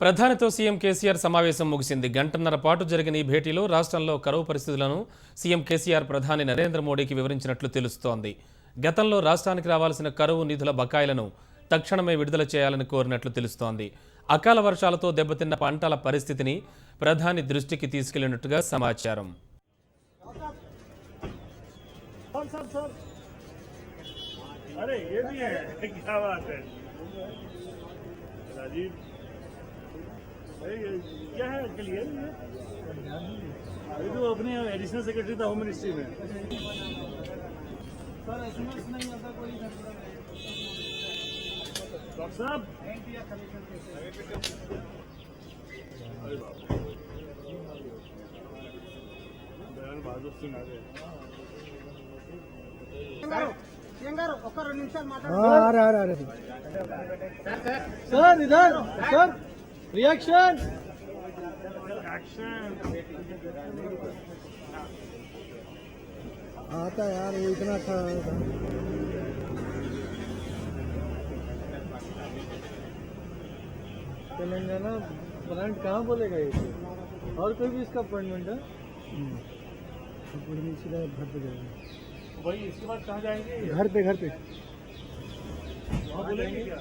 ప్రధానితో CM KCR సమావేశం ముగిసింది. గంటన్నర పాటు జరిగిన ఈ భేటీలో రాష్ట్రంలో కరువు పరిస్థితులను సీఎం కేసీఆర్ ప్రధాని నరేంద్ర మోడీకి వివరించినట్లు తెలుస్తోంది. గతంలో రాష్ట్రానికి రావాల్సిన కరువు నిధుల బకాయిలను తక్షణమే విడుదల చేయాలని కోరినట్లు తెలుస్తోంది. అకాల వర్షాలతో దెబ్బతిన్న పంటల పరిస్థితిని ప్రధాని దృష్టికి తీసుకెళ్లినట్టుగా సమాచారం. क्या है क्लियर अभी तो अपने एडिशनल सेक्रेटरी था होम मिनिस्ट्री में सर एसएमएस नहीं आता कोई डॉक्टर साहब बयान बहादुर सिंह आ गए सर इधर सर रिएक्शन आता यार वो इतना था। तेलंगाना प्लांट कहाँ बोलेगा ये? और कोई भी इसका अपॉइंटमेंट है? सीधा घर पे जाएंगे। भाई इसके बाद कहाँ जाएंगे? घर पे बोलेंगे क्या?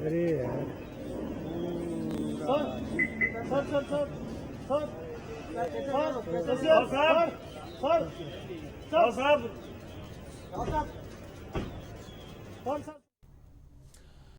अरे यार साहब